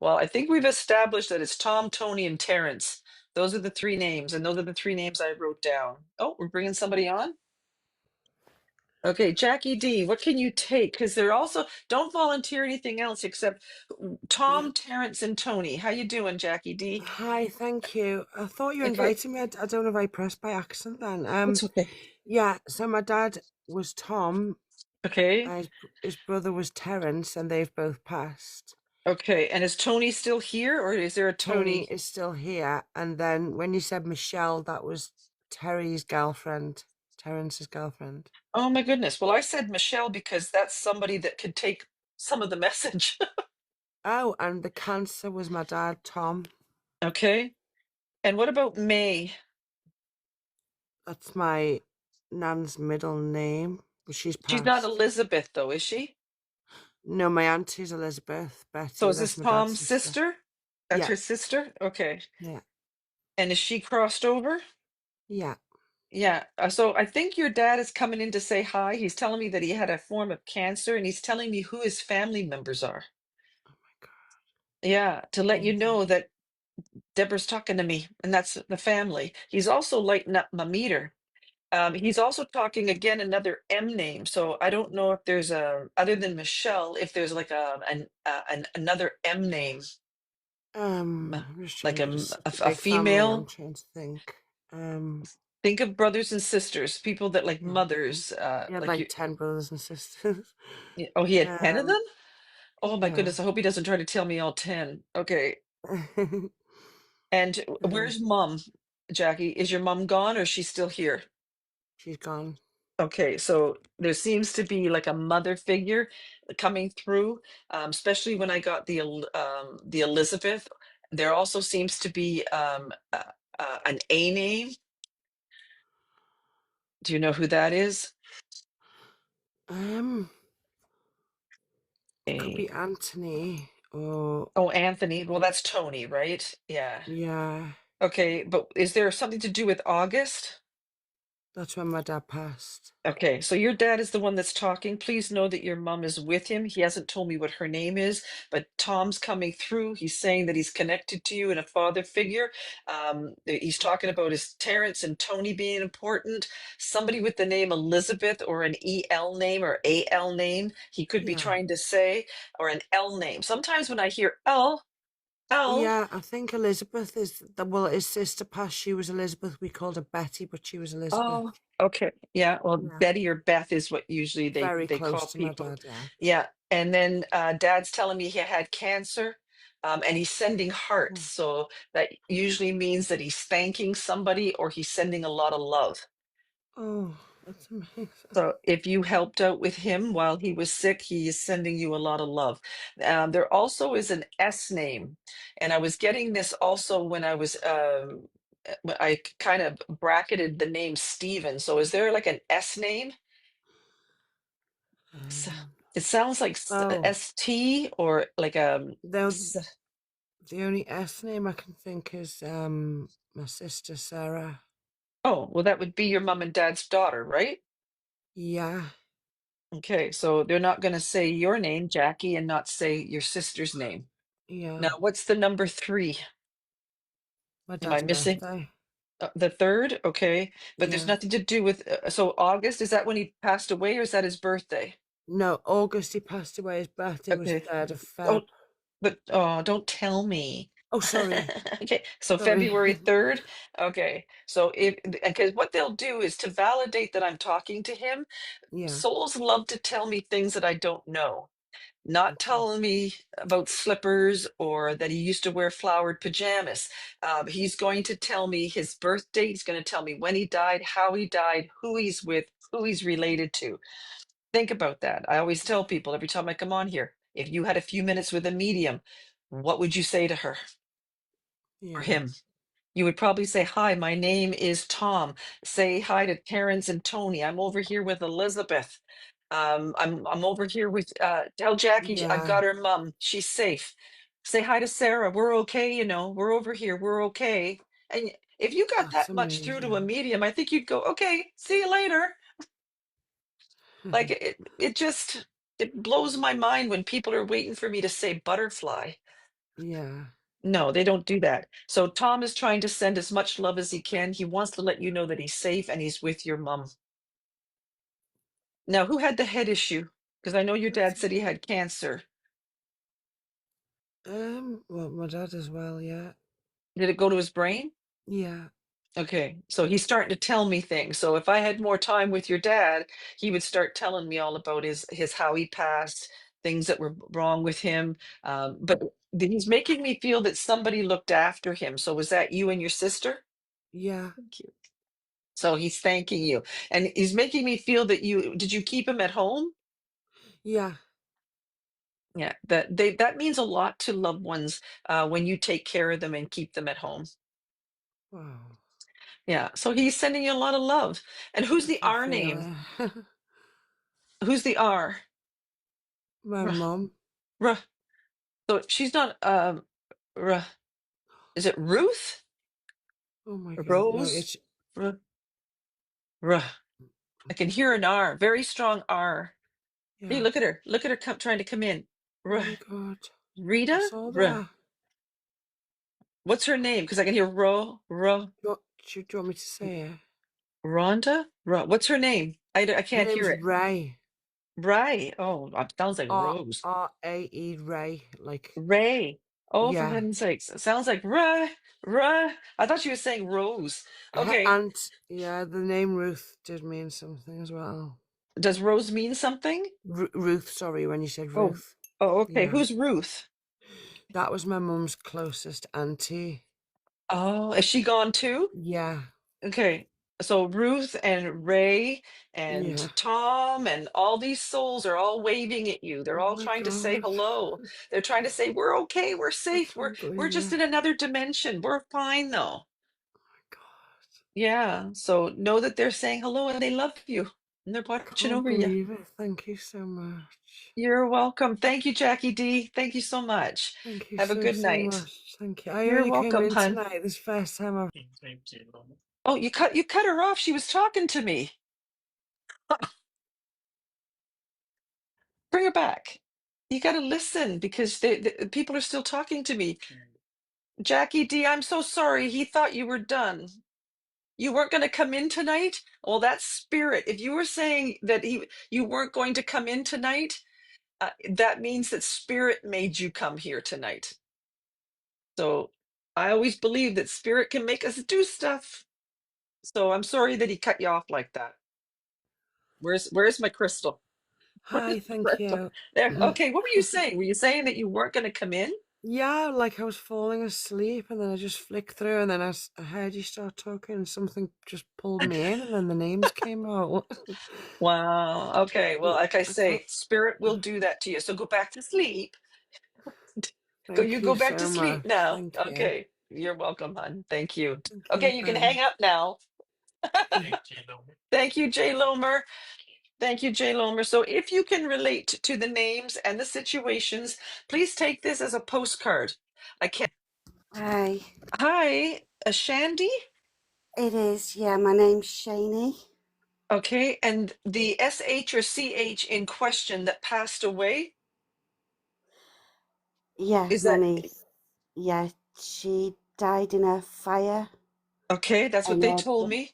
Well, I think we've established that it's Tom, Tony, and Terrence. Those are the three names, and those are the three names I wrote down. Oh, we're bringing somebody on? Okay, Jackie D, what can you take? Because they're also don't volunteer anything else except Yeah. Tom, Terrence, and Tony. How you doing, Jackie D? Hi, thank you. I thought you Okay, invited me. I don't know if I pressed by accident then. that's okay. Yeah, so my dad was Tom, Okay, his brother was Terence, and they've both passed. okay. And is Tony still here, or is there a Tony Tony? is still here, and then when you said Michelle, that was Terence's girlfriend. Oh my goodness. Well, I said Michelle because that's somebody that could take some of the message. Oh, and the cancer was my dad, Tom. Okay. And what about May? That's my nan's middle name, but she's She's not passed. Elizabeth, though, is she? No, my auntie's Elizabeth, So Betty. is That's this my dad's Tom's sister. sister? That's Yeah, her sister? Okay. yeah, And is she crossed over? yeah. Yeah. So I think your dad is coming in to say hi. He's telling me that he had a form of cancer and he's telling me who his family members are. Oh my God, Yeah, to let you know amazing. that Deborah's talking to me, and that's the family. He's also lighting up my meter. He's also talking again another M name. So I don't know if there's a other than Michelle, if there's like an another M name, I'm just like trying to. It's a a big family. I'm female. trying to think. Um, Think of brothers and sisters, people that like yeah, mothers, he had like like you. 10 brothers and sisters. Oh, he had 10 of Um, them? Oh my yeah. goodness, I hope he doesn't try to tell me all 10. Okay. And um, where's mom, Jackie? Is your mom gone or is she still here? she's gone. Okay, so there seems to be like a mother figure coming through, especially when I got the Elizabeth. There also seems to be an A name. Do you know who that is? Um, it could A. be Anthony or Oh, Anthony. Well, that's Tony, right? Yeah. yeah. Okay, but is there something to do with August? That's when my dad passed. Okay, so your dad is the one that's talking. Please know that your mom is with him. He hasn't told me what her name is, but Tom's coming through. He's saying that he's connected to you in a father figure. He's talking about his Terrence and Tony being important. Somebody with the name Elizabeth or an EL name or AL name, he could be Yeah. trying to say, or an L name. Sometimes when I hear L, Yeah, I think Elizabeth is the well, his sister passed. She was Elizabeth. We called her Betty, but she was Elizabeth. oh, okay. Yeah. Well, Yeah, Betty or Beth is what usually very they close call to my people. dad. Yeah. Yeah. And then Dad's telling me he had cancer, and he's sending hearts. Oh, So that usually means that he's thanking somebody or he's sending a lot of love. oh, that's amazing. So if you helped out with him while he was sick, he is sending you a lot of love. There also is an S name, and I was getting this also when I was when I kind of bracketed the name Steven. So is there like an S name? S- Um, It sounds like oh, ST or like the the only S name I can think is my sister Sarah. oh, well that would be your mom and dad's daughter, right? Yeah, Okay, so they're not going to say your name, Jackie, and not say your sister's name. Now, yeah. what's the number three? My Am I dad's missing? birthday. The third? Okay. But there's Yeah. nothing to do with, so August, is that when he passed away or is that his birthday? No, August he passed away. His birthday was Okay. 3rd of Feb. Oh, but oh, don't tell me. Oh, sorry, Okay, so sorry. February 3rd. Okay. So if because what they'll do is to validate that I'm talking to him, Yeah. souls love to tell me things that I don't know. Not Okay. telling me about slippers or that he used to wear flowered pajamas. He's going to tell me his birthday. He's going to tell me when he died, how he died, who he's with, who he's related to. Think about that. I always tell people every time I come on here, if you had a few minutes with a medium, what would you say to her or Yeah. him? You would probably say, "Hi, my name is Tom. Say hi to Terrence and Tony. I'm over here with Elizabeth. I'm over here with tell Jackie I've Yeah. got her mom. She's safe. Say hi to Sarah. We're okay, we're over here. We're okay." And if you got That's that much through to a amazing. medium, I think you'd go, "Okay, see you later." Like it just it blows my mind when people are waiting for me to say butterfly. Yeah. No, they don't do that. So Tom is trying to send as much love as he can. He wants to let you know that he's safe and he's with your mom. Now, who had the head issue? Because I know your dad said he had cancer. Well, my dad as well, yeah. Did it go to his brain? Yeah. Okay, so he's starting to tell me things. So if I had more time with your dad, he would start telling me all about his how he passed, things that were wrong with him. But he's making me feel that somebody looked after him. So was that you and your sister? Yeah. Thank you. So he's thanking you, and he's making me feel that you did you keep him at home? Yeah. Yeah, that means a lot to loved ones when you take care of them and keep them at home. Wow. Yeah, so he's sending you a lot of love. And who's I the can R feel name? it. Who's the R? My Ruh, mum. ruh. So she's not ruh. Is it Ruth? Oh my God. No, Rose? it's Ruh, ruh. I can hear an R, very strong R. Hey, yeah. look at her. Look at her trying to come in. Oh Ruh. my God. I Rita? saw Ruh. that. What's her name? Because I can hear Ro. Do you want me to say it? Rhonda? What's her name? I Her can't hear name's it. Ray. Right. Oh, sounds like R Rose. R A E Ray. Like, Ray. Oh, for yeah. heaven's sakes. It sounds like Ra. I thought you were saying Rose. Her Okay. aunt. Yeah, the name Ruth did mean something as well. Does Rose mean something? Ruth, sorry, when you said Oh. Ruth. Oh, okay. Yeah. Who's Ruth? That was my mum's closest auntie. Oh, is she gone too? Yeah. Okay. So Ruth and Ray and Yeah. Tom and all these souls are all waving at you. They're Oh all my trying to say God. hello. They're trying to say, we're okay, we're I safe, we're can't we're believe just it. in another dimension. We're fine though. Oh my God. Yeah. So know that they're saying hello and they love you. And they're I watching can't over you. believe it. Thank you so much. You're welcome. Thank you, Jackie D. Thank you so much. Thank you Have a so, good so night. much. Thank you. I You're only came welcome, in hun. tonight. This first time I've. Oh, you cut her off. She was talking to me. Bring her back. You got to listen because people are still talking to me. Jackie D, I'm so sorry. He thought you were done. You weren't going to come in tonight? Well, that's spirit. If you were saying that you weren't going to come in tonight, that means that spirit made you come here tonight. So I always believe that spirit can make us do stuff. So I'm sorry that he cut you off like that. Where's my crystal? Where's Hi, my thank crystal? you. There. Okay, what were you saying? Were you saying that you weren't going to come in? Yeah, like I was falling asleep and then I just flicked through and then I heard you start talking and something just pulled me in and then the names came out. Wow. Okay. Well, like I I can't. say, spirit will do that to you. So go back to sleep. Go, you Thank go you back to so sleep much. now. Thank you. Okay. You're welcome, hon. Thank you. Thank you. Okay, you can hang Bye. up now. Thank you, Jay Lomer. Thank you, Jay Lomer. So if you can relate to the names and the situations, please take this as a postcard. I can't. Hi, Hi, Shandy. it is. Yeah, my name's Shani. Okay, and the SH or CH in question that passed away, Yeah, is my that niece. Yeah, she died in a fire, okay? That's what and they told me.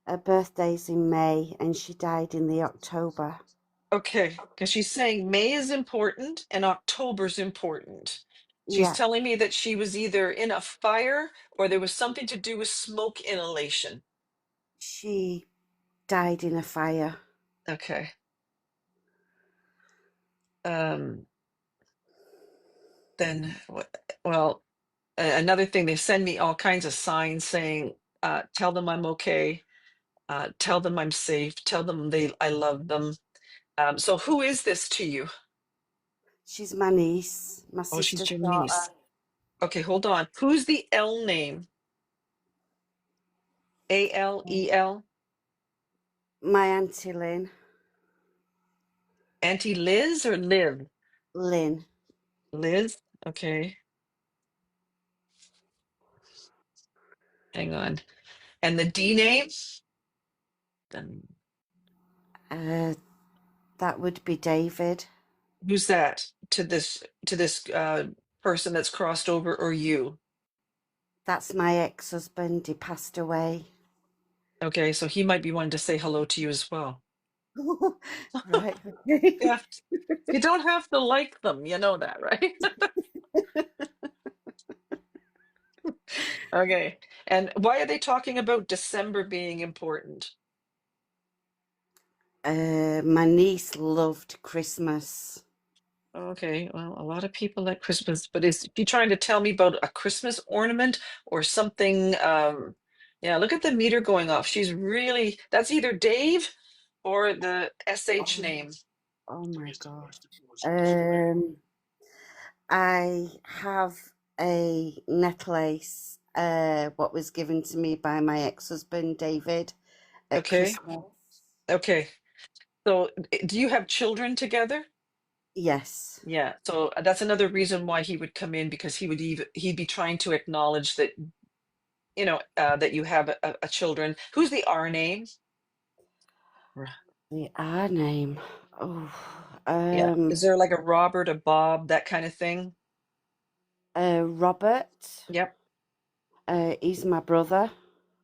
her birthday's in May, and she died in the October. Okay, because she's saying May is important and October's important. She's Yeah, telling me that she was either in a fire or there was something to do with smoke inhalation. she died in a fire. Okay. Um, then what? Well, another thing, they send me all kinds of signs saying, tell them I'm okay, tell them I'm safe, tell them I love them. So who is this to you? She's my niece, my Oh, she's sister's your niece. daughter. Okay, hold on. Who's the L name? ALEL? My auntie Lynn. Auntie Liz or Liv? Lynn. Liz? Okay, hang on. And the D name? Then Uh, that would be David. who's that to this? person that's crossed over or you? That's my ex-husband. He passed away. Okay, so he might be wanting to say hello to you as well. Right. Okay. Yeah, you don't have to like them, you know that, right? Okay. And why are they talking about December being important? My niece loved Christmas. Okay, well, a lot of people like Christmas, but is she trying to tell me about a Christmas ornament or something? Yeah, look at the meter going off. She's really, that's either Dave or the SH Oh, name. oh my gosh. Um, I have a necklace, what was given to me by my ex-husband, David, at Okay, Christmas. okay. So do you have children together? Yes, Yeah, so that's another reason why he would come in because he'd be trying to acknowledge that that you have a children. Who's the R name? R- the R name. Oh, Yeah, um, is there like a Robert, a Bob, that kind of thing? Robert. Yep. He's my brother.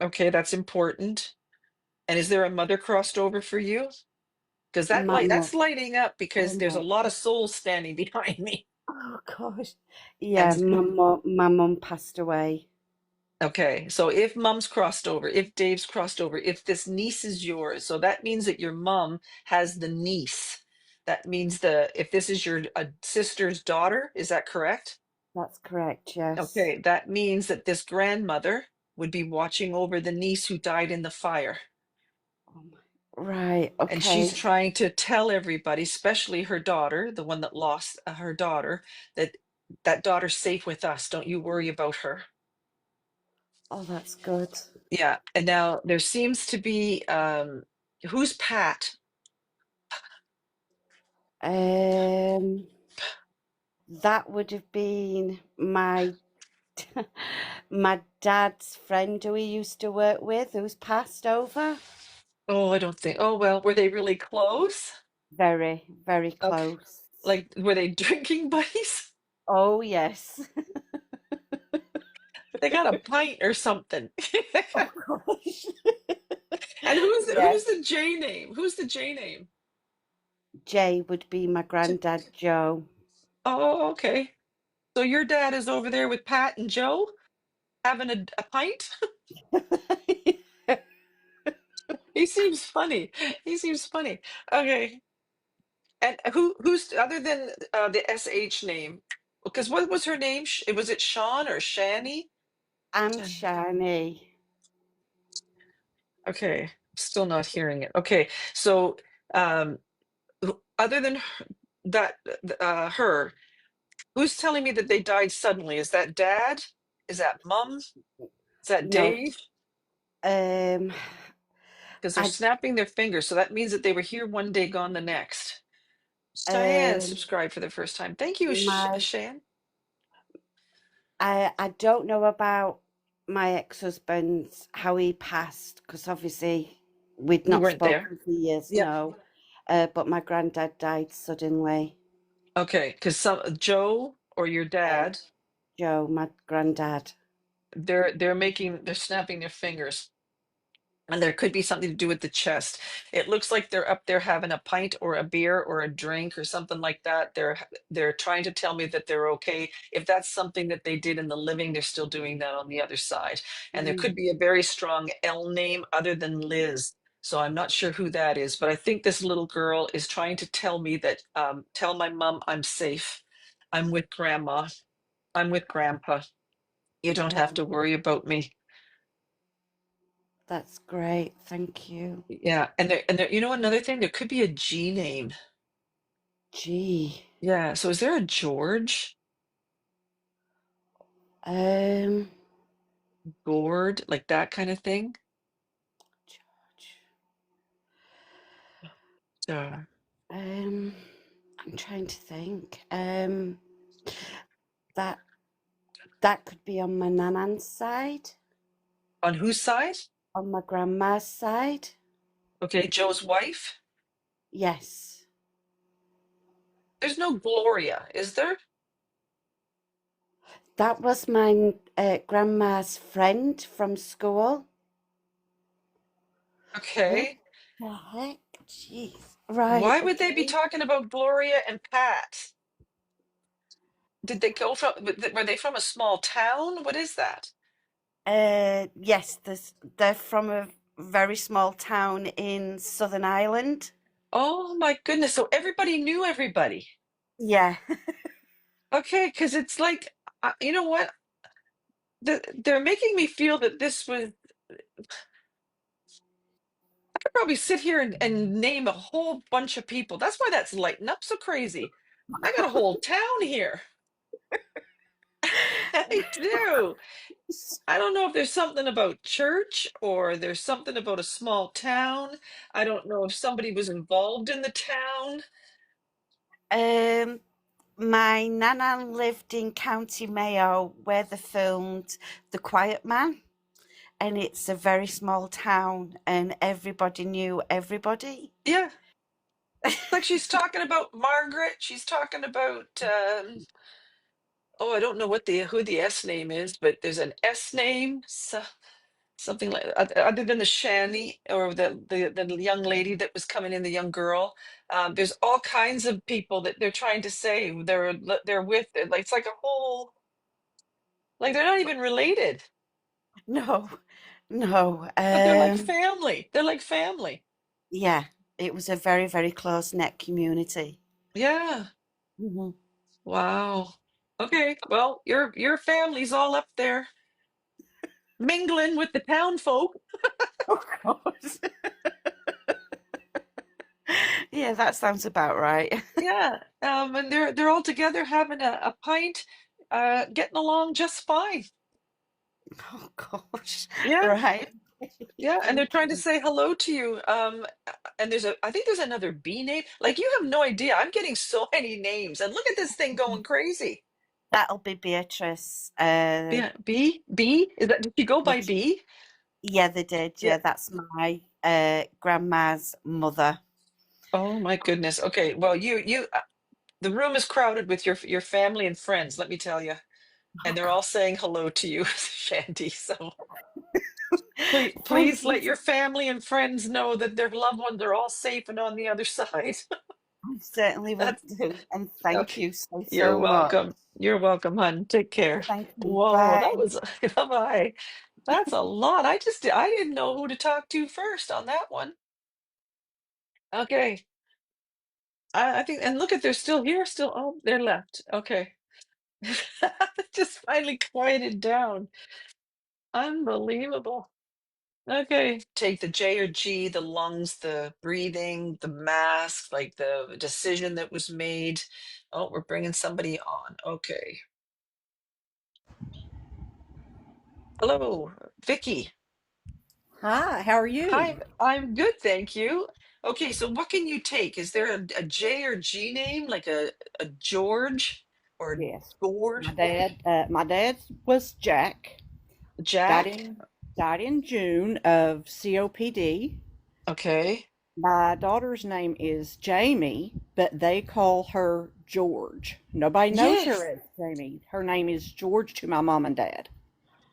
Okay, that's important. And is there a mother crossed over for you? Because My that's mum. lighting up Oh because there's a my. lot of souls standing behind me. Oh gosh. Yeah, And my mum passed away. okay, so if mom's crossed over, if Dave's crossed over, if this niece is yours, so that means that your mom has the niece. That means if this is your sister's daughter, is that correct? That's correct, yes. Okay, that means that this grandmother would be watching over the niece who died in the fire. Oh my. Right, And she's okay. trying to tell everybody, especially her daughter, the one that lost her daughter, that that daughter's safe with us. Don't you worry about her. Oh, that's good. Yeah. And now there seems to be who's Pat? Um, that would have been my my dad's friend who he used to work with, who's passed over. Oh, I don't think. Oh, well, were they really close? Very, very Okay. close. Like, were they drinking buddies? Oh, yes. They got a pint or something. Oh, gosh. And Yes. who's the J name? Who's the J name? Jay would be my granddad, Joe. Oh, okay. So your dad is over there with Pat and Joe having a pint? He seems funny. He seems funny. Okay. And who's other than the SH name? Because what was her name? Was it Sean or Shani? I'm Shan- Shani. Okay. Still not hearing it. Okay. So um other than that her, who's telling me that they died suddenly? Is that dad? Is that mom? Is that No, Dave? um, Because they're I snapping their fingers. So that means that they were here one day, gone the next. Diane um subscribed for the first time. Thank you, my Shan. I don't know about my ex-husband, how he passed, because obviously we'd You not weren't there. spoken for years, Yep. no. But my granddad died suddenly. Okay, because some Joe or your Uh, dad, Joe, my granddad. they're snapping their fingers. And there could be something to do with the chest. It looks like they're up there having a pint or a beer or a drink or something like that. They're trying to tell me that they're okay. If that's something that they did in the living, they're still doing that on the other side. And there Mm, could be a very strong L name other than Liz. So I'm not sure who that is, but I think this little girl is trying to tell me that tell my mom I'm safe. I'm with grandma. I'm with grandpa. You don't have oh, to worry about me. that's great. Thank you. Yeah, and there, another thing, there could be a G name. Gee. Yeah, so is there a George? Um, Gord, like that kind of thing? George. Uh, Um, I'm trying to think. That that could be on my nan's side, on whose side? on my grandma's side. Okay, Joe's wife? Yes. There's no Gloria, is there? That was my grandma's friend from school. What Okay. the heck? Jeez. Right, Why would they be okay. talking about Gloria and Pat? Did they go from, were they from a small town? What is that? Yes, they're from a very small town in Southern Ireland. Oh my goodness. So everybody knew everybody. Yeah. Okay, because it's like, you know what? They're making me feel that this was, I could probably sit here and name a whole bunch of people. That's why that's lighting up so crazy. I got a whole town here. I do. I don't know if there's something about church or there's something about a small town. I don't know if somebody was involved in the town. Um, my nana lived in County Mayo where they filmed The Quiet Man, and it's a very small town and everybody knew everybody. Yeah, like she's talking about Margaret. She's talking about oh, I don't know what the who the S name is, but there's an S name, so, something like other than the Shanny or the young lady that was coming in, the young girl. There's all kinds of people that they're trying to say they're with. Like it's like a whole, like they're not even related, No, no. but they're like family. They're like family. Yeah, it was a very, very close knit community. Yeah. Mhm. Wow. Okay. Well, your family's all up there mingling with the town folk. Of course. Yeah, that sounds about right. Yeah. And they're all together having a pint, getting along just fine. Oh gosh. Yeah. Right. Yeah. And they're Thank trying to you. say hello to you. And I think there's another B name. Like you have no idea. I'm getting so many names, and look at this thing going crazy. That'll be Beatrice. Yeah. B. Is that, did you go by Yes. B? Yeah, they did. Yeah. Yeah, that's my grandma's mother. Oh my goodness. Okay. Well, the room is crowded with your family and friends, let me tell you. And Oh they're God. all saying hello to you, Shandy. So please Thank let you. your family and friends know that their loved ones are all safe and on the other side. I certainly will That's do. And thank okay. you so, You're so much. welcome. You're welcome, hon. Take care. Thank you. Whoa, that Bye. was bye. That's a lot. I didn't know who to talk to first on that one. Okay. I think, and look at, they're still here, still, oh, they're left. Okay. Just finally quieted down. Unbelievable. Okay. Take the J or G, the lungs, the breathing, the mask, like the decision that was made. Oh, we're bringing somebody on. Okay. Hello, Vicky. Hi, how are you? Hi, I'm good, thank you. Okay, so what can you take? Is there a J or G name, like a George or Yes. Gord? My dad was Jack. Died Jack? in died in June of COPD. Okay. My daughter's name is Jamie, but they call her George. Nobody knows her Yes. as Jamie. Her name is George to my mom and dad.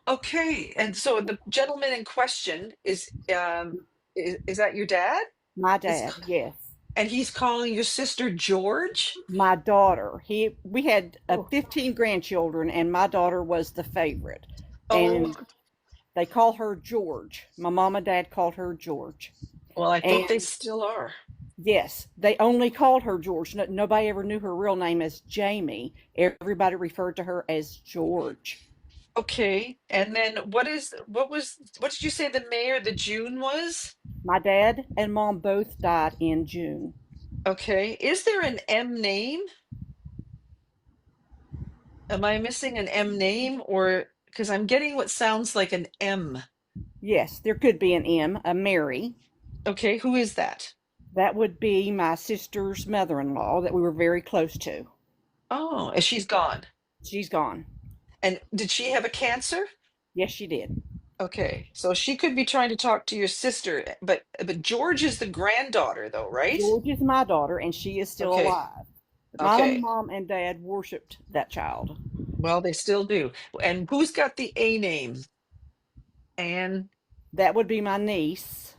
Okay. And so the gentleman in question is that your dad? My Is dad, yes. and he's calling your sister George? My daughter. We had Oh, 15 grandchildren, and my daughter was the favorite. oh, And they call her George. My mom and dad called her George. well, I think they And still are. yes, they only called her George. Nobody ever knew her real name as Jamie. Everybody referred to her as George. Okay. And then what did you say the May or the June was? My dad and mom both died in June. Okay. Is there an M name? Am I missing an M name or because I'm getting what sounds like an M. Yes, there could be an M, a Mary. Okay, who is that? That would be my sister's mother in law that we were very close to. Oh, and she's gone. She's gone. And did she have a cancer? Yes, she did. Okay, so she could be trying to talk to your sister, but George is the granddaughter though, right? George is my daughter, and she is still Okay, alive. My okay. mom and dad worshipped that child. Well, they still do. And who's got the A name? Anne. That would be my niece.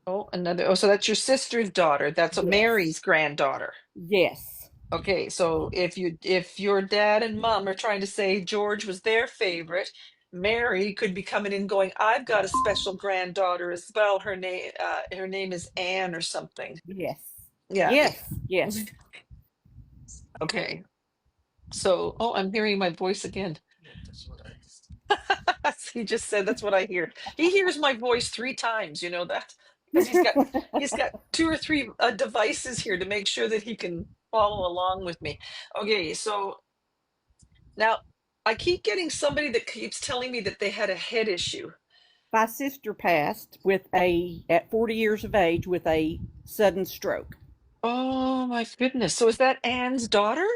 Oh, another. Oh, so that's your sister's daughter. That's a Yes. Mary's granddaughter. Yes. Okay, so if your dad and mom are trying to say George was their favorite, Mary could be coming in going, I've got a special granddaughter as well. Her name is Anne or something. Yes. Yeah. Yes. Yes. Okay. So, oh, I'm hearing my voice again. He just said that's what I hear. He hears my voice 3 times, you know that? Because he's got 2 or 3 devices here to make sure that he can follow along with me. Okay, so now I keep getting somebody that keeps telling me that they had a head issue. My sister passed at 40 years of age with a sudden stroke. Oh my goodness. So is that Anne's daughter?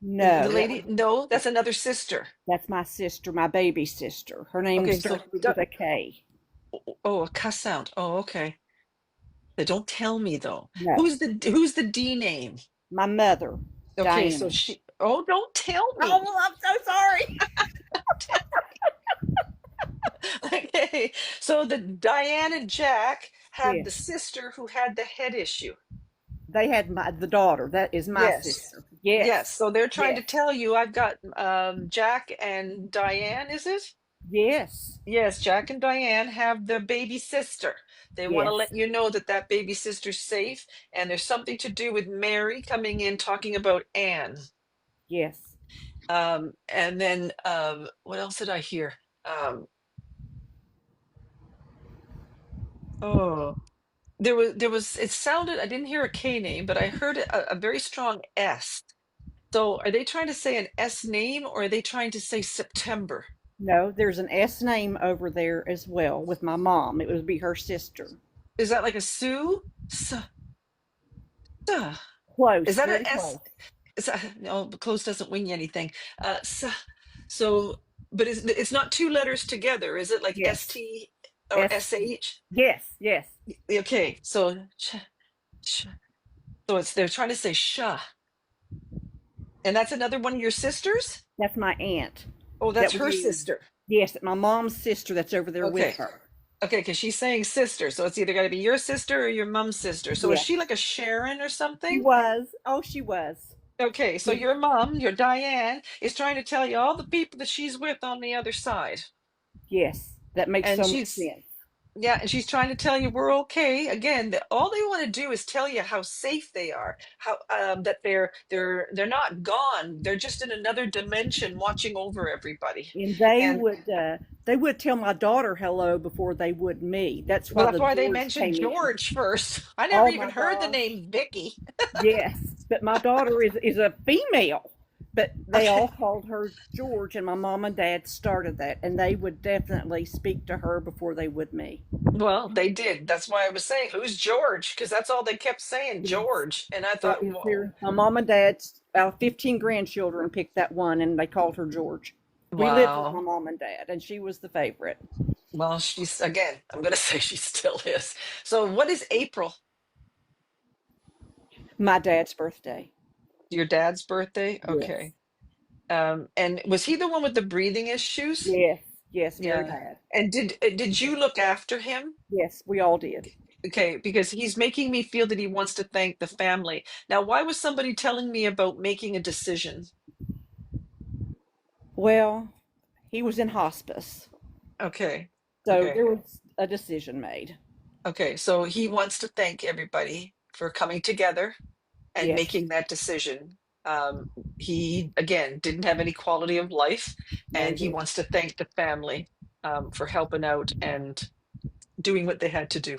The No, lady? No, that's another sister. that's my sister, my baby sister. Her name Okay, so starts with a K. oh, a cuss sound. Oh, okay. They don't tell me though. No, Who's the D name? my mother, Okay, so Diana. she. Oh, don't tell me. Oh, I'm so sorry. Okay, so the Diane and Jack had the Yes, sister who had the head issue. they had the daughter. That is my Yes. sister. Yes. Yes, So they're trying to yes, tell you I've got Jack and Diane, is it? yes, Yes, Jack and Diane have their baby sister. They want to let yes, you know that that baby sister's safe, and there's something to do with Mary coming in talking about Anne. yes. And then what else did I hear? Um, oh, there was it sounded, I didn't hear a K name, but I heard a very strong S. So are they trying to say an S name or are they trying to say September? No, there's an S name over there as well with my mom. It would be her sister. Is that like a Sue? Suh. Is Close, that an very S? close. No, but close doesn't wing anything. So, but it's not 2 letters together, is it like Yes, ST or S. SH? Yes, yes, Okay, so so they're trying to say sha, and that's another one of your sisters? that's my aunt. Oh, that's That would her be sister. yes, my mom's sister. That's over there with Okay. her. Okay, because she's saying sister, so it's either got to be your sister or your mom's sister. So is Yes, she like a Sharon or she something? was. Oh, she was. Okay, so your mom, your Diane, is trying to tell you all the people that she's with on the other side. Yes, that makes And so much she's, sense. yeah, and she's trying to tell you we're okay. Again, all they want to do is tell you how safe they are, how that they're not gone. They're just in another dimension watching over everybody. And And they would tell my daughter hello before they would me. That's well, why that's the why they George mentioned came in. George first. I never Oh even my heard the gosh. name Vicky. Yes, but my daughter is a female. But they all Okay. called her George, and my mom and dad started that, and they would definitely speak to her before they would me. Well, they did. That's why I was saying, who's George? Because that's all they kept saying, Yes. George. And I That thought, is whoa, their my mom and dad's out of 15 grandchildren picked that one, and they called her George. We lived with my wow. mom and dad, and she was the favorite. Well, she's, again, I'm going to say she still is. So, what is April? My dad's birthday. Your dad's birthday? Yes. Okay. And was he the one with the breathing issues? Yes. Yes. Very Yeah. bad. And did you look after him? Yes, we all did. Okay, because he's making me feel that he wants to thank the family. Now, why was somebody telling me about making a decision? Well, he was in hospice, Okay. so Okay. there was a decision made. Okay. So he wants to thank everybody for coming together and Yes. making that decision. Um, he, again, didn't have any quality of life, No, he and he didn't. wants to thank the family for helping out and doing what they had to do.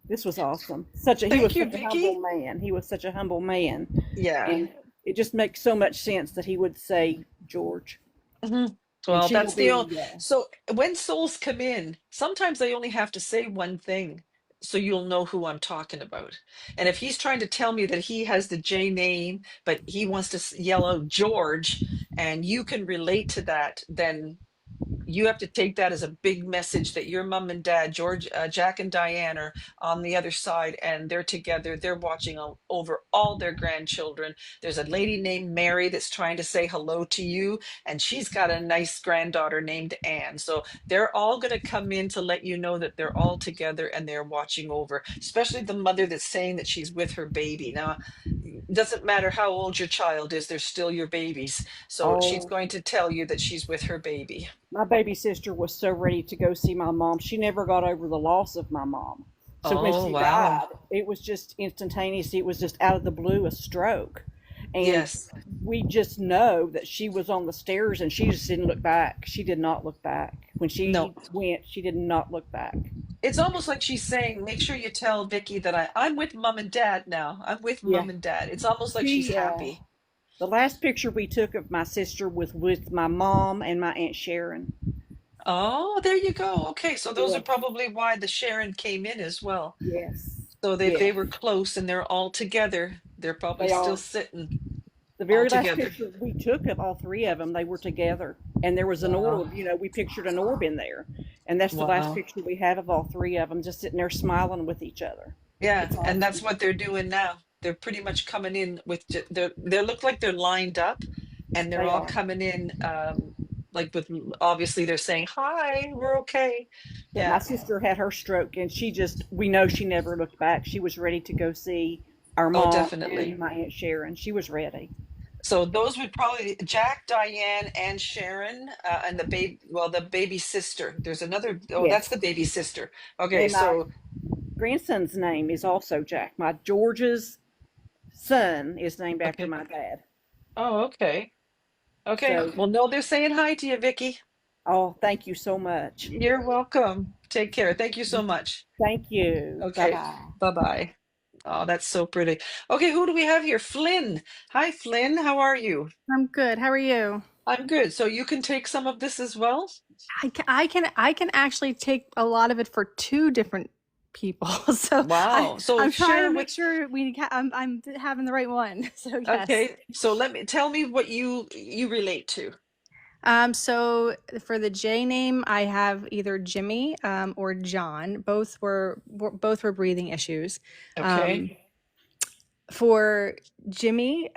This was awesome. He Thank was you, such a humble Vicky. man. He was such a humble man, Yeah. and it just makes so much sense that he would say George. Mhm. And Well, she will that's the only. be So when souls come in, sometimes they only have to say one thing, so you'll know who I'm talking about. And if he's trying to tell me that he has the J name, but he wants to yell out George, and you can relate to that, then you have to take that as a big message that your mom and dad, Jack and Diane, are on the other side, and they're together. They're watching over all their grandchildren. There's a lady named Mary that's trying to say hello to you, and she's got a nice granddaughter named Anne. So they're all going to come in to let you know that they're all together and they're watching over, especially the mother that's saying that she's with her baby. Now, it doesn't matter how old your child is, they're still your babies. So she's Oh, going to tell you that she's with her baby. my baby sister was so ready to go see my mom. She never got over the loss of my mom. So when Oh, she wow. died, it was just instantaneous. It was just out of the blue, a stroke. And Yes. we just know that she was on the stairs and she just didn't look back. She did not look back. When she No. went, she did not look back. It's almost like she's saying, make sure you tell Vicky that I'm with mom and dad now. I'm with Yeah. mom and dad. It's almost like she's She, happy. the last picture we took of my sister was with my mom and my Aunt Sharon. Oh, there you go. Okay, so those are Yes, probably why the Sharon came in as well. yes, So they yes, were close and they're all together. They're probably they still are. sitting The all very last together. picture we took of all three of them, they were together. And there was an Wow. orb, we pictured an orb in there. And that's the last Wow. picture we have of all three of them just sitting there smiling with each other. Yeah, It's and that's awesome. what they're doing now. They're pretty much coming in with they look like they're lined up, and they're They all are. coming in like with, obviously they're saying hi, we're okay. Yeah, my Yeah. sister had her stroke and we know she never looked back. She was ready to go see our Oh, mom definitely. and my Aunt Sharon. She was ready. So those would probably Jack, Diane, and Sharon, and the baby. Well, the baby sister. There's another. Oh, that's Yes. the baby sister. Okay, And my so grandson's name is also Jack. My George's son is named after okay. my dad. Oh, okay. Okay. So, Well, no, they're saying hi to you, Vicky. oh, thank you so much. You're welcome. Take care. Thank you so much. Thank you. Bye Okay. bye. Bye-bye. Oh, that's so pretty. Okay, who do we have here? Flynn. Hi, Flynn. How are you? I'm good. How are you? I'm good. So you can take some of this as well? I can actually take a lot of it for two different people. So Wow. So I'm trying to share make with, sure I'm having the right one. So yes. okay. So tell me what you relate to. So for the J name, I have either Jimmy or John. Both were breathing issues. Okay. Um, for Jimmy,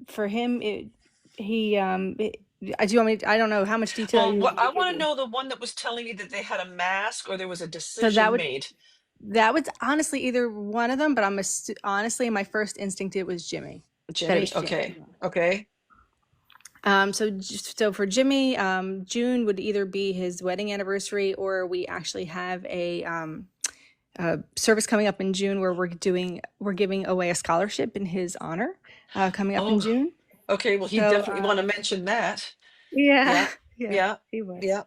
for him, do you want me? I don't know how much detail Well, you what want me I to give want to you. know the one that was telling me that they had a mask or there was a So decision made. that was honestly either one of them, but honestly, my first instinct it was Jimmy. That it Jimmy. was Jimmy. Okay. Okay. So for Jimmy, June would either be his wedding anniversary, or we actually have a service coming up in June where we're giving away a scholarship in his honor, coming up in Oh, June. okay. Well, he So definitely want to mention that. yeah, Yeah. yeah, Yeah. he would. Yeah.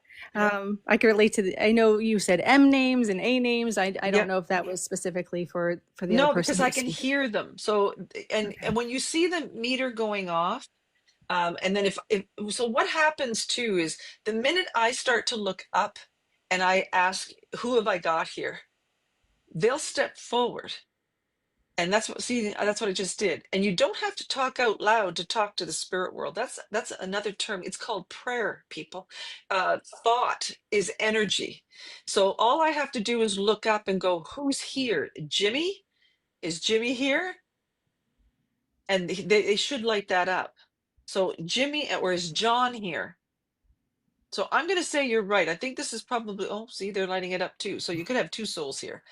I can relate to I know you said M names and A names. I Yeah. don't know if that was specifically for the other No, person because who I was can speaking. hear them. So, and Okay. when you see the meter going off, and then if so, what happens too is the minute I start to look up and I ask, who have I got here? They'll step forward. And that's what I just did. And you don't have to talk out loud to talk to the spirit world. That's another term. It's called prayer, people. Thought is energy. So all I have to do is look up and go, who's here? Jimmy? Is Jimmy here? And they should light that up. So Jimmy, or is John here? So I'm going to say you're right. I think this is probably, oh, see, they're lighting it up too. So you could have two souls here.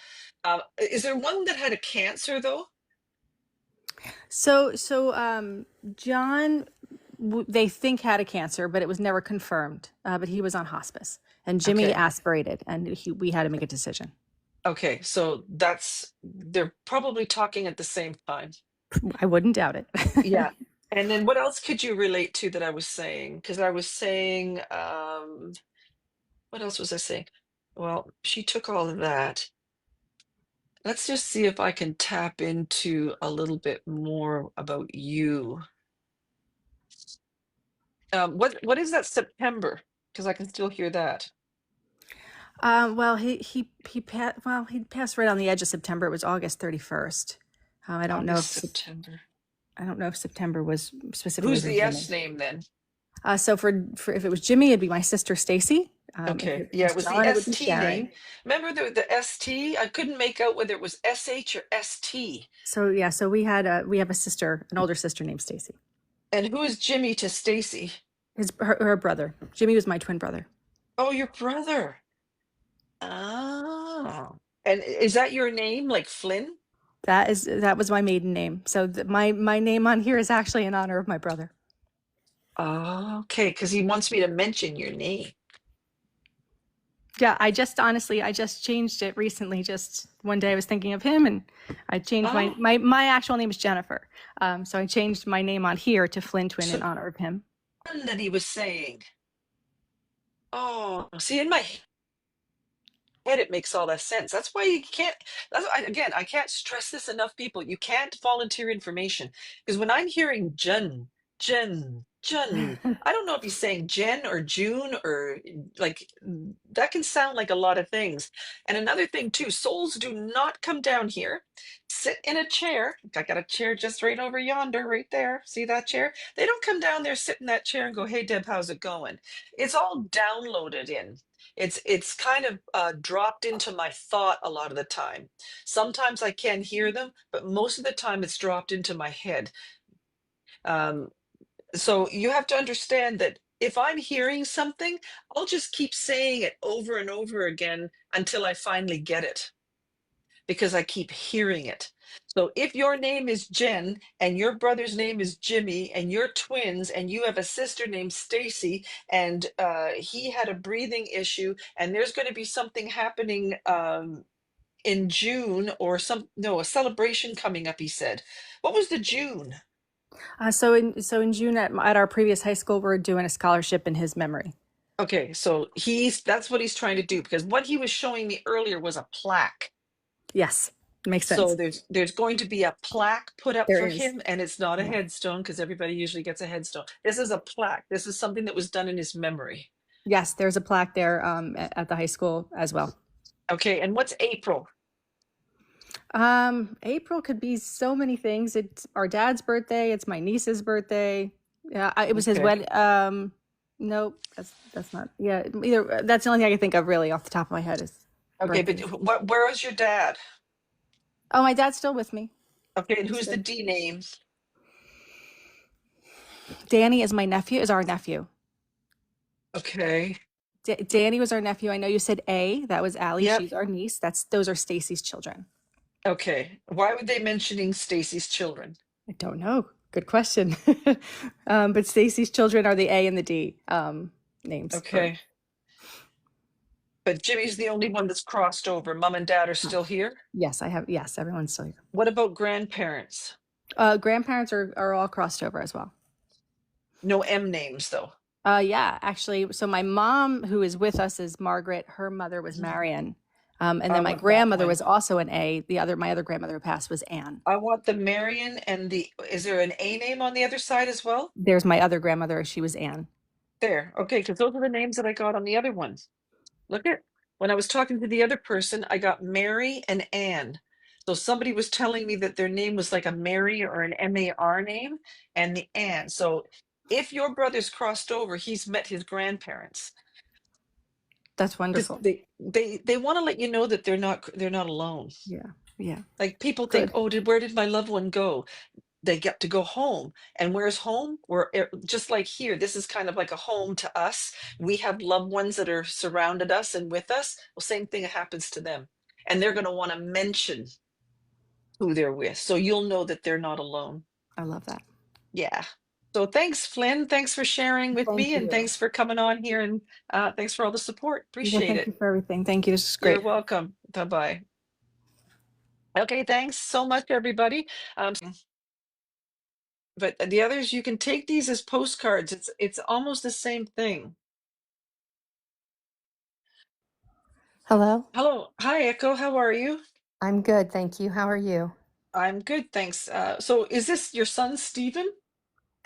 Is there one that had a cancer though? So John, they think had a cancer, but it was never confirmed. But he was on hospice, and Jimmy Okay. aspirated, and we had to make a decision. Okay. So they're probably talking at the same time. I wouldn't doubt it. Yeah. And then what else could you relate to that I was saying? Because I was saying, what else was I saying? Well, she took all of that. Let's just see if I can tap into a little bit more about you. What is that September? Because I can still hear that. Well, he passed right on the edge of September. It was August 31st. I don't know August, if September. I don't know if September was specifically Who's for the Jimmy. S name then? So for if it was Jimmy, it'd be my sister Stacy. If Okay. it Yeah, was it was the John, it would be ST name. Sharon. Remember the ST? I couldn't make out whether it was SH or ST. So yeah, so we have a sister, an older sister named Stacy. And who is Jimmy to Stacy? Her brother. Jimmy was my twin brother. Oh, your brother. Oh. And is that your name, like Flynn? That was my maiden name. So my name on here is actually in honor of my brother. Oh, okay, because he wants me to mention your name. Yeah, I just changed it recently. Just one day I was thinking of him and I changed Oh, my actual name is Jennifer. So I changed my name on here to Flynn Twin so in honor of him. that he was saying. Oh, see, in my head, it makes all that sense. That's why you can't. That's why, again, I can't stress this enough, people. You can't volunteer information because when I'm hearing Jen, I don't know if he's saying Jen or June or like that can sound like a lot of things. And another thing too, souls do not come down here, sit in a chair. I got a chair just right over yonder, right there. See that chair? They don't come down there, sit in that chair, and go, "Hey, Deb, how's it going?" It's all downloaded in. It's kind of dropped into my thought a lot of the time. Sometimes I can hear them, but most of the time it's dropped into my head. Um, so you have to understand that if I'm hearing something, I'll just keep saying it over and over again until I finally get it because I keep hearing it. So if your name is Jen and your brother's name is Jimmy and you're twins and you have a sister named Stacy and he had a breathing issue and there's going to be something happening in June or a celebration coming up, he said. What was the June? So in June at our previous high school, we're doing a scholarship in his memory. Okay, so that's what he's trying to do because what he was showing me earlier was a plaque. Yes, makes So sense. there's going to be a plaque put up There for is. him, and it's not a Yeah. headstone because everybody usually gets a headstone. This is a plaque. This is something that was done in his memory. Yes, there's a plaque there at the high school as well. Okay, and what's April? April could be so many things. It's our dad's birthday. It's my niece's birthday. Yeah, it was his Okay. wedding. Nope, that's not. Yeah, either that's the only thing I can think of really off the top of my head is Okay, but birthdays. where was your dad? Oh, my dad's still with me. Okay, and He's who's the good. D name? Danny is our nephew. Okay. Danny was our nephew. I know you said A. That was Allie. Yep. She's our niece. Those are Stacy's children. Okay. Why were they mentioning Stacy's children? I don't know. Good question. But Stacy's children are the A and the D names. Okay. But Jimmy's the only one that's crossed over. Mom and dad are still here. Yes, I have. Yes, everyone's still here. What about grandparents? Grandparents are all crossed over as well. No M names though. Yeah, actually. So my mom, who is with us, is Margaret. Her mother was Marion. And I then my want that grandmother one. was also an A. My other grandmother who passed was Anne. I want the Marion and is there an A name on the other side as well? There's my other grandmother. She was Anne. There. Okay, because those are the names that I got on the other ones. Look at when I was talking to the other person, I got Mary and Anne. So somebody was telling me that their name was like a Mary or an MAR name and the Anne. So if your brother's crossed over, he's met his grandparents. That's Because wonderful. they want to let you know that they're not alone. Yeah. Yeah. Like people think, Good. oh, where did my loved one go? They get to go home. And where's home? Just like here, this is kind of like a home to us. We have loved ones that are surrounded us and with us. Well, same thing happens to them. And they're going to want to mention who they're with. So you'll know that they're not alone. I love that. Yeah. So thanks, Flynn. Thanks for sharing with Thank me. And you. thanks for coming on here. And thanks for all the support. Yeah, Appreciate thank you it. for everything. Thank you. This is You're great. welcome. Bye-bye. Okay, thanks so much, everybody. But the others, you can take these as postcards. It's almost the same thing. Hello, Hello. Hi, Echo. How are you? I'm good, thank you. How are you? I'm good, thanks. So is this your son, Stephen?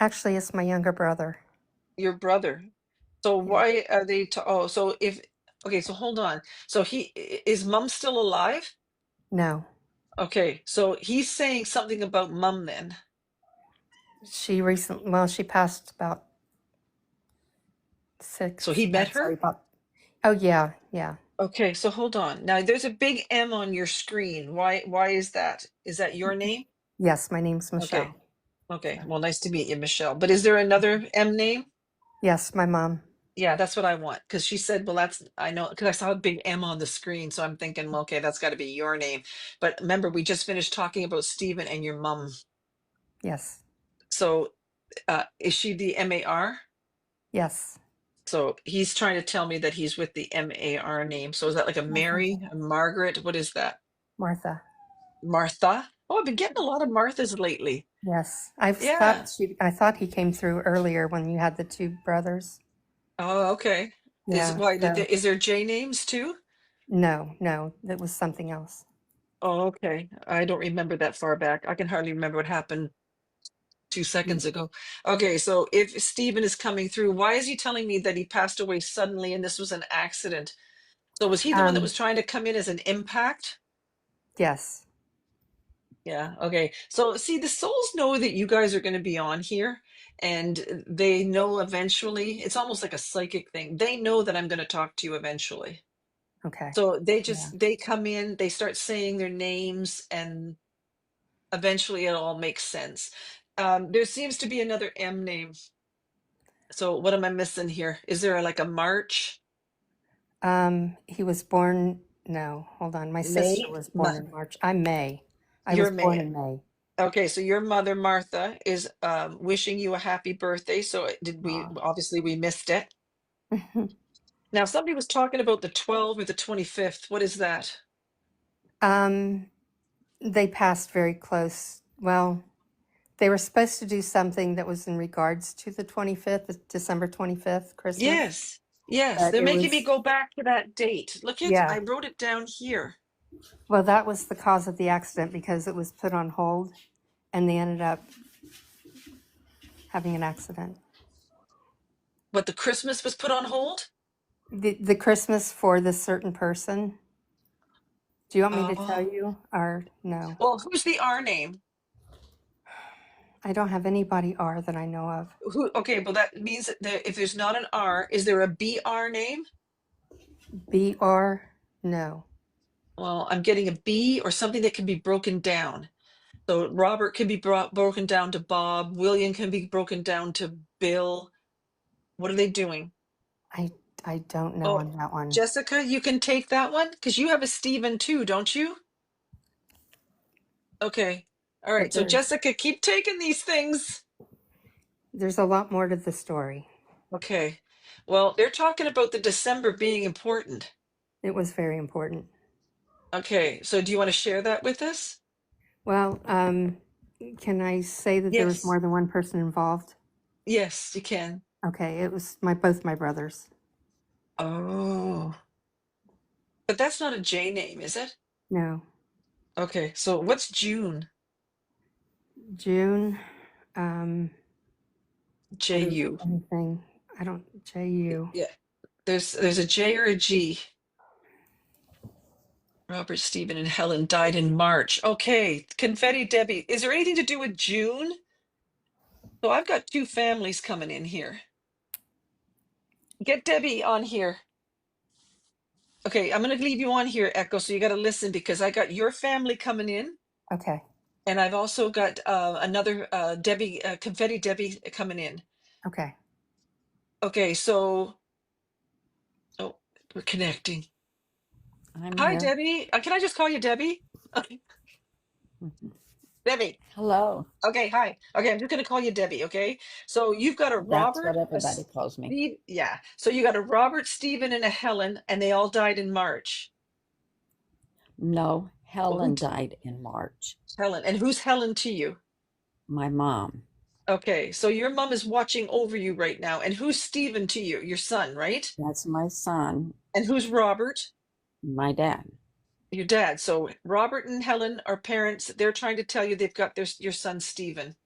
Actually, it's my younger brother. Your brother? So Yeah. why are they oh, so okay, so hold on. So is mom still alive? No, Okay, so he's saying something about mom then. she passed about So he met her? Oh, yeah, yeah. Okay, so hold on. Now there's a big M on your screen. Why is that? Is that your name? Yes, my name's Okay. Michelle. Okay. So, Well, nice to meet you, Michelle. But is there another M name? yes, my mom. Yeah, that's what I want. Because she said, well, that's, I know, because I saw a big M on the screen. So I'm thinking, well, okay, that's got to be your name. But remember, we just finished talking about Stephen and your mom. Yes, So is she the MAR? yes. So he's trying to tell me that he's with the MAR name. So is that like a Mary, a Margaret? What is that? Martha. Martha? Oh, I've been getting a lot of Marthas lately. Yes, Yeah. I thought he came through earlier when you had the two brothers. Oh, okay. Yeah. So Is there J names too? no, that was something else. Oh, okay. I don't remember that far back. I can hardly remember what happened 2 seconds ago. Okay, so if Stephen is coming through, why is he telling me that he passed away suddenly and this was an accident? So was he the one that Um, was trying to come in as an impact? yes. Yeah, okay. So see, the souls know that you guys are going to be on here, and they know eventually, it's almost like a psychic thing. They know that I'm going to talk to you eventually. Okay. So Yeah. they come in, they start saying their names, and eventually it all makes sense. There seems to be another M name. So what am I missing here? Is there like a March? He was born. No, hold on. My sister May? was born in March. I'm May. I You're was born May. in May. Okay, so your mother Martha is wishing you a happy birthday. So did we? Aw. Obviously, we missed it. Now, somebody was talking about the 12th or the 25th. What is that? um, they passed very close. Well, they were supposed to do something that was in regards to the 25th, December 25th, Christmas. Yes, yes. But They're it making me was, go back to that date. Look it, yeah. I wrote it down here. Well, that was the cause of the accident because it was put on hold and they ended up having an accident. But the Christmas was put on hold? The Christmas for this certain person. Do you want me to tell Oh. you or no? Well, who's the R name? I don't have anybody R that I know of. Who? Okay, well, that means that if there's not an R, is there a BR name? BR? No. Well, I'm getting a B or something that can be broken down. So Robert can be broken down to Bob. William can be broken down to Bill. What are they doing? I I don't know Oh, on that one. Jessica, you can take that one because you have a Stephen too, don't you? Okay. All But right. So Jessica, keep taking these things. there's a lot more to the story. Okay. Well, they're talking about the December being important. It was very important. Okay. So do you want to share that with us? Well, can I say that there was Yes. more than one person involved? Yes, you can. Okay, it was both my brothers. Oh. But that's not a J name, is it? No. Okay. So what's June? June, I don't J-U. anything. I don't JU. Yeah. There's a J or a G. Robert, Stephen, and Helen died in March. Okay. Confetti Debbie. Is there anything to do with June? So I've got two families coming in here. Get Debbie on here. Okay, I'm going to leave you on here, Echo, so you got to listen because I got your family coming in, Okay. and I've also got another Debbie, Confetti Debbie coming in. Okay. Okay, so, oh, we're connecting. I'm Hi, here. Debbie. Can I just call you Debbie? Okay. Debbie. Hello. Okay, hi. Okay, I'm just going to call you Debbie, okay? So you've got a That's Robert, what everybody calls me. Steve, yeah. So you got a Robert, Stephen, and a Helen, and they all died in March. No, Well, Helen died in March. Helen. And who's Helen to you? My mom. Okay, so your mom is watching over you right now. And who's Stephen to you? Your son, right? That's my son, And who's Robert? my dad. Your dad. So Robert and Helen are parents. They're trying to tell you they've got your son Stephen.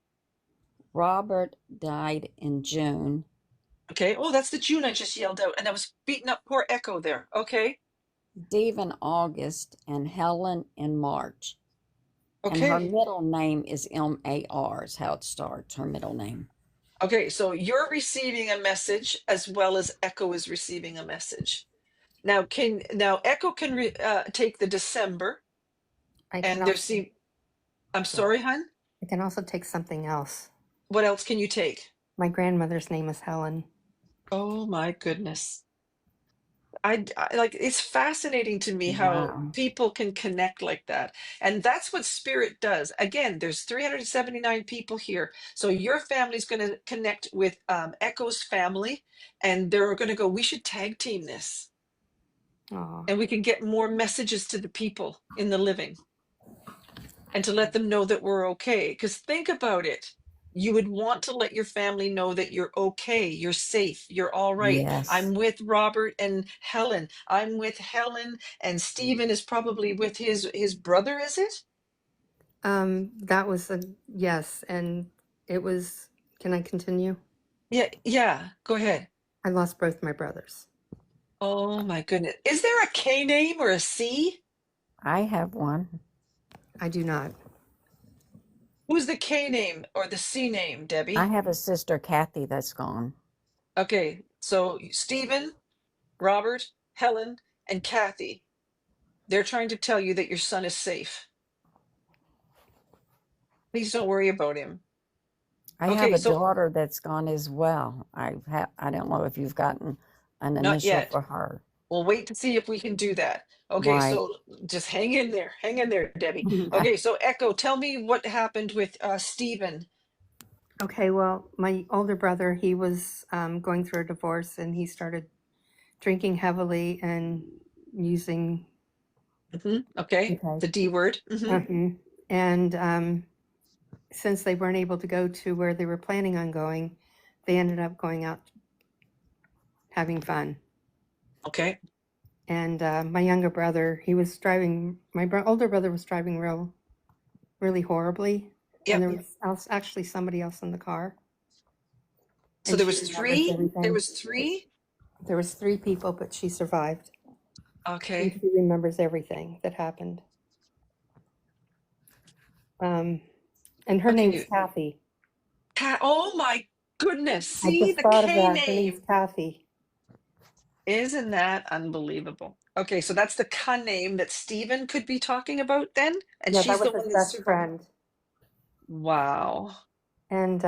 Robert died in June. Okay. Oh, that's the June I just yelled out. And I was beating up poor Echo there. Okay. Steve in August, and Helen in March. And her Okay. middle name is MAR, is how it starts, her middle name. Okay. So you're receiving a message as well as Echo is receiving a message. Now Echo can take the December, I can and there also, see. I'm yeah, sorry, hon. I can also take something else. What else can you take? My grandmother's name is Helen. Oh my goodness. I like, it's fascinating to me how Wow. people can connect like that. And that's what spirit does. Again, there's 379 people here. So your family's going to connect with Echo's family, and they're going to go, we should tag team this, Oh, and we can get more messages to the people in the living, and to let them know that we're okay. Because think about it. You would want to let your family know that you're okay, you're safe, you're all right. Yes. I'm with Robert and Helen. I'm with Helen, and Stephen is probably with his brother, is it? that was a yes, and it was. Can I continue? Yeah, yeah. Go ahead. I lost both my brothers. Oh my goodness. Is there a K name or a C? I have one. I do not. Who's the K name or the C name, I Debbie? have a sister, Kathy, that's gone. Okay, so Stephen, Robert, Helen, and Kathy. They're trying to tell you that your son is safe. Please don't worry about him. I have Okay, a so daughter that's gone as well. I don't know if you've gotten an not initial yet. for her. We'll wait to see if we can do that. Okay, Right. so just hang in there, Debbie. Okay, so Echo, tell me what happened with Stephen. Okay, well, my older brother, he was going through a divorce, and he started drinking heavily and using. Okay, Okay. the D word. And since they weren't able to go to where they were planning on going, they ended up going out having fun. Okay, And my younger brother, he was driving. My older brother was driving really horribly, and yep. there was actually somebody else in the car, So and there she was remembers three. There everything. was three. There was 3 people, but she survived, and Okay, she remembers everything that happened. And her name's okay. Kathy. Oh my goodness. I See just the thought of K that. Her name's name. Kathy. Isn't that unbelievable? Okay, so that's the K name that Stephen could be talking about then, and Yeah, that she's was the his one that's best survived. friend. Wow. And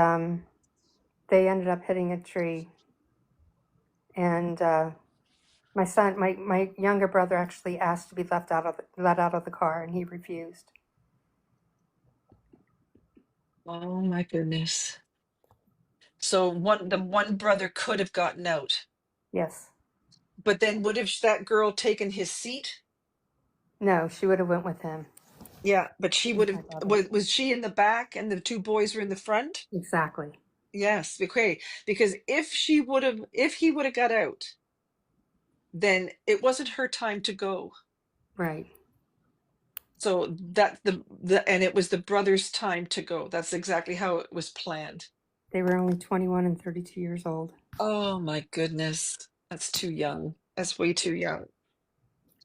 they ended up hitting a tree. And my younger brother actually asked to be let out of the car, and he refused. Oh my goodness. So the one brother could have gotten out, Yes. but then would have that girl taken his seat? No, she would have went with him. Yeah, but she would My have. brother. Was she in the back and the 2 boys were in the front? Exactly. Yes. Okay. Because if he would have got out, then it wasn't her time to go. Right. So that and it was the brother's time to go. That's exactly how it was planned. They were only 21 and 32 years old. Oh my goodness. That's too young. That's way too young.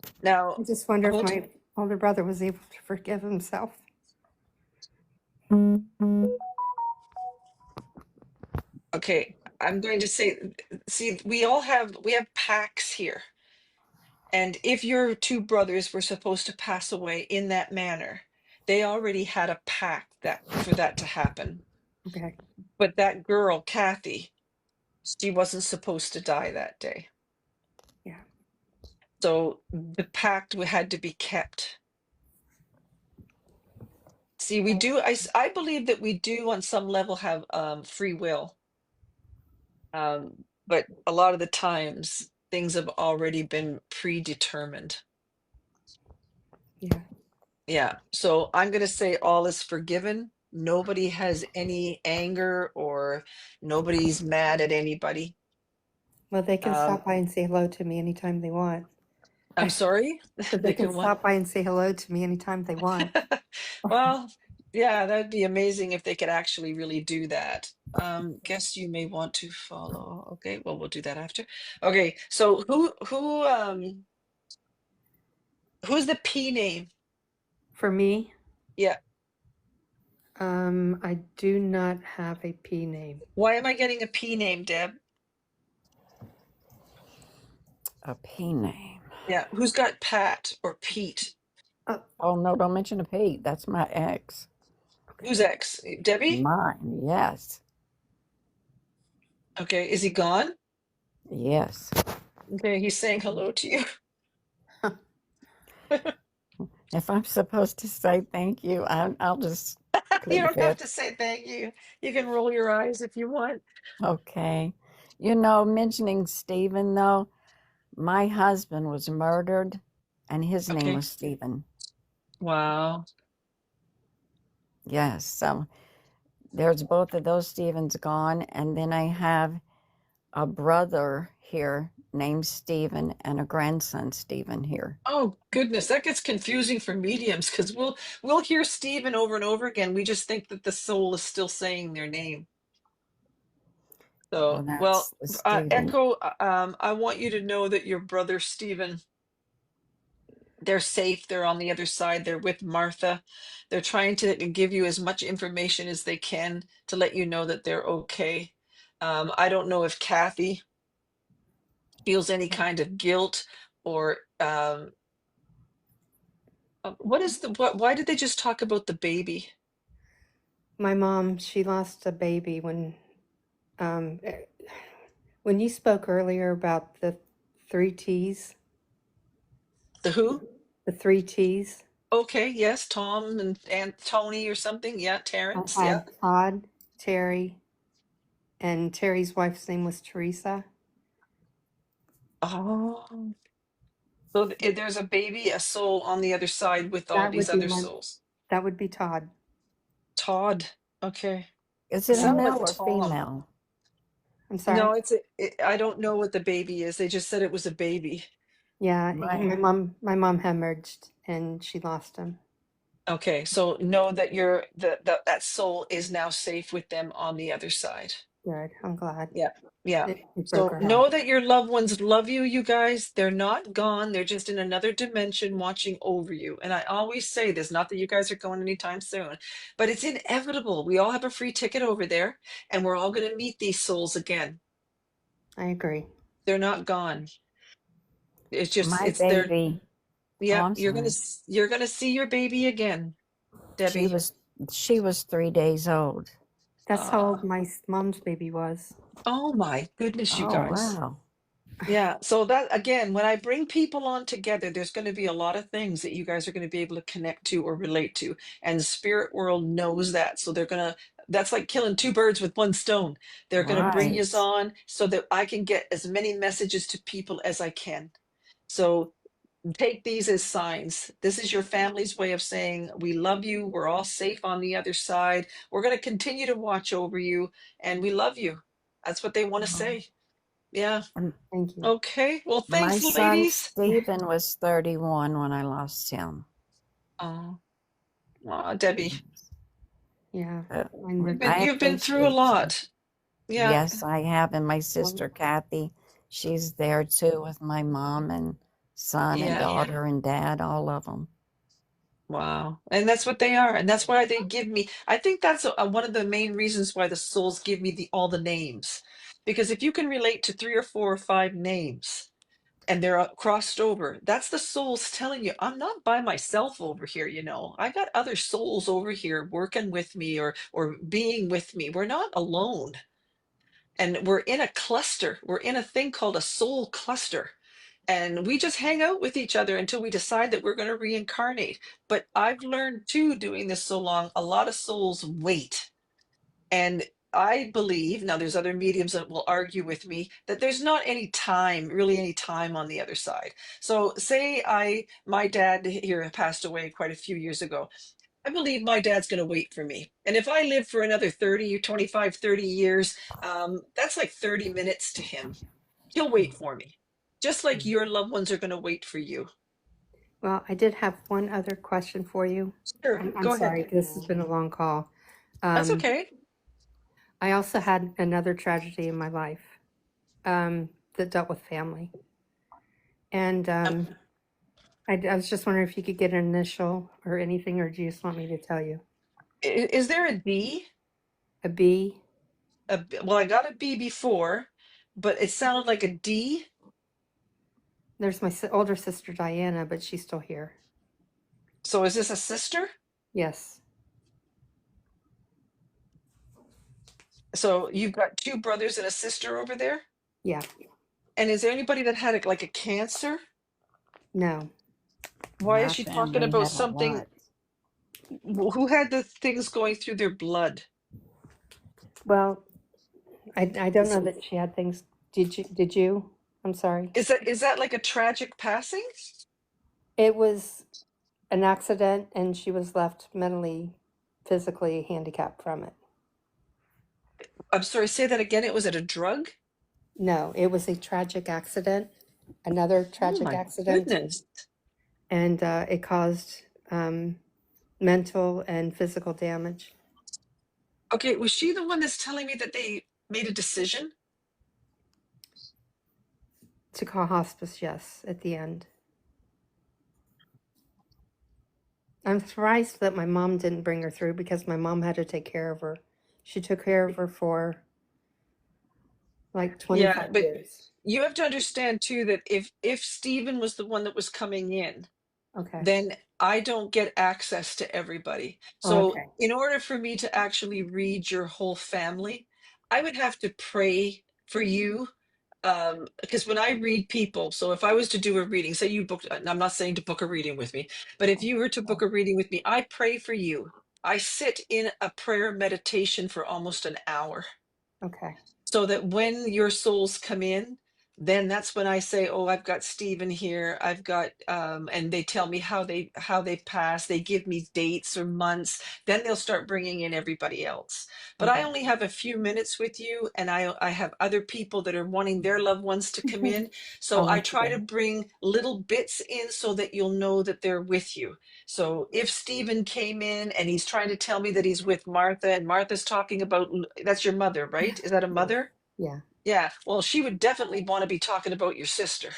I Now, just wonder if hold. my older brother was able to forgive himself. Okay, I'm going to say, see, we have pacts here. And if your 2 brothers were supposed to pass away in that manner, they already had a pact that for that to happen. Okay. But that girl, Kathy, she wasn't supposed to die that day. Yeah. So the pact had to be kept. See, we do, I believe that we do on some level have free will. But a lot of the times things have already been predetermined. Yeah. Yeah. So I'm going to say all is forgiven. Nobody has any anger or nobody's mad at anybody. Well, they can Um, stop by and say hello to me anytime they want. I'm sorry. So they They can can what? stop by and say hello to me anytime they want. Well, yeah, that'd be amazing if they could actually really do that. Guess you may want to follow. Okay, well, we'll do that after. Okay, so who's the P name? For me, Yeah. I do not have a P name. Why am I getting a P name, Deb? A P name. Yeah. Who's got Pat or Pete? Oh, no, don't mention a Pete. That's my ex. Who's ex? Debbie? Mine, yes. Okay. Is he gone? Yes. Okay. He's saying hello to you. If I'm supposed to say thank you, I'll just You plead don't have fifth. to say thank you. You can roll your eyes if you want. Okay. You know, mentioning Stephen, though, my husband was murdered and his name Okay. was Stephen. Wow. Yes. So there's both of those Stephens gone. And then I have a brother here named Stephen and a grandson, Stephen, here. Oh goodness, that gets confusing for mediums because we'll hear Stephen over and over again. We just think that the soul is still saying their name. Well, So, well, that's the Stephen. Echo, I want you to know that your brother Stephen, they're safe. They're on the other side. They're with Martha. They're trying to give you as much information as they can to let you know that they're okay. I don't know if Kathy feels any kind of guilt or what is why did they just talk about the baby? My mom, she lost a baby when you spoke earlier about the three T's, The who? the three T's. Okay, yes, Tom and Tony or something. Yeah, I Terrence. Yeah. had Todd, Terry, and Terry's wife's name was Teresa. Oh, so there's a baby, a soul on the other side with all That these would be other my, souls. that would be Todd. Todd. Okay. Is It it a Yeah. sounded like male or Tom. female? I'm No, sorry. I don't know what the baby is. They just said it was a baby. Yeah, My my mom hemorrhaged and she lost him. Okay, so know that that soul is now safe with them on the other side. Good. I'm glad. Yeah. Yeah. It broke So her heart. know that your loved ones love you, you guys. They're not gone. They're just in another dimension watching over you. And I always say this, not that you guys are going anytime soon, but it's inevitable. We all have a free ticket over there, and we're all going to meet these souls again. I agree. They're not gone. It's just my it's their baby. Oh, yeah, I'm sorry. you're gonna see your baby again, She Debbie. was she was 3 days old. That's how Uh, old my mom's baby was. oh my goodness, you Oh guys. wow. Yeah, so that again, when I bring people on together, there's going to be a lot of things that you guys are going to be able to connect to or relate to. And the spirit world knows that. So they're going to, that's like killing two birds with one stone. They're going to bring you Right. on so that I can get as many messages to people as I can. So take these as signs. This is your family's way of saying, we love you. We're all safe on the other side. We're going to continue to watch over you and we love you. That's what they want to say. Yeah. And Thank you. Okay. Well, my thanks, son ladies. Stephen was 31 when I lost him. Oh, aw, Debbie, Yeah. Uh, Mine were I you've been through a appreciate you. lot. Yeah. Yes, I have. And my sister Kathy, she's there too with my mom and son and Yeah. daughter and dad, all of them. Wow. And that's what they are. And that's why they give me, I think that's one of the main reasons why the souls give me all the names. Because if you can relate to 3 or 4 or 5 names and they're crossed over, that's the souls telling you, I'm not by myself over here, you know. I got other souls over here working with me or being with me. We're not alone. And we're in a cluster. We're in a thing called a soul cluster. And we just hang out with each other until we decide that we're going to reincarnate. But I've learned too, doing this so long, a lot of souls wait. And I believe, now there's other mediums that will argue with me, that there's not any time, really any time on the other side. So say my dad here passed away quite a few years ago. I believe my dad's going to wait for me. And if I live for another 30 or 25, 30 years, that's like 30 minutes to him. He'll wait for me, just like your loved ones are going to wait for you. Well, I did have one other question for you. Sure, I'm go ahead. sorry, this has been a long call. That's okay. I also had another tragedy in my life that dealt with family. And I was just wondering if you could get an initial or anything, or do you just want me to tell you? Is there a D? A B? Well, I got a B before, but it sounded like a D. There's my older sister Diana, but she's still here. So is this a sister? Yes. So you've got two brothers and a sister over there? Yeah. And is there anybody that had like a cancer? No. Why is My she talking family about had a something? lot. Who had the things going through their blood? Well, I don't know that she had things. Did you? I'm sorry. Is that like a tragic passing? It was an accident, and she was left mentally, physically handicapped from it. I'm sorry, say that again. It was at a drug? No, it was a tragic accident, another Oh tragic my accident, goodness. and it caused mental and physical damage. Okay, was she the one that's telling me that they made a decision? To call hospice, yes, at the end. I'm surprised that my mom didn't bring her through because my mom had to take care of her. She took care of her for like Yeah, 25 but years. you have to understand too that if Stephen was the one that was coming in, Okay. then I don't get access to everybody. Oh, So okay. in order for me to actually read your whole family, I would have to pray for you. Because when I read people, so if I was to do a reading, say you booked, and I'm not saying to book a reading with me, but if you were to book a reading with me, I pray for you. I sit in a prayer meditation for almost an hour, Okay. so that when your souls come in, then that's when I say, oh, I've got Stephen here, I've got and they tell me how they pass, they give me dates or months, then they'll start bringing in everybody else. But I Okay. only have a few minutes with you, and I have other people that are wanting their loved ones to come in, so Oh, I I try to see. bring little bits in so that you'll know that they're with you. So if Stephen came in and he's trying to tell me that he's with Martha, and Martha's talking about, that's your mother, right? Is that a Yes. mother? Yeah, Yeah. Well, she would definitely want to be talking about your sister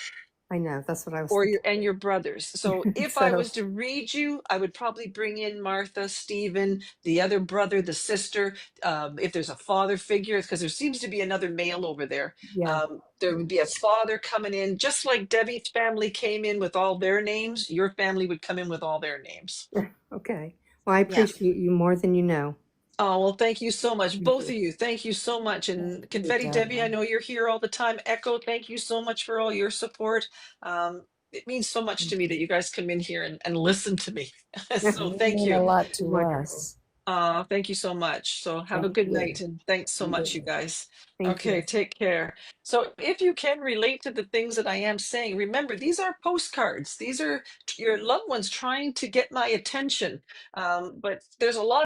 I know. That's what I was or thinking. your brothers. So if I So, was to read you, I would probably bring in Martha, Stephen, the other brother, the sister. If there's a father figure, because there seems to be another male over there. yeah. There would be a father coming in, just like Debbie's family came in with all their names. Your family would come in with all their names. Okay. Well, I Yeah. appreciate you more than you know. Oh, well, thank you so much. Thank Both you. of you. Thank you so much. Thank And you, Confetti Debbie, I Deborah. know you're here all the time. Echo, thank you so much for all your support. It means so much to me that you guys come in here and listen to me. So You thank mean a you. lot to Wonderful. us. Thank you so much. So have a Thank good you. night and thanks so much, you You. guys. Thank you. Okay, take care. So if you can relate to the things that I am saying, remember, these are postcards. These are your loved ones trying to get my attention. But there's a lot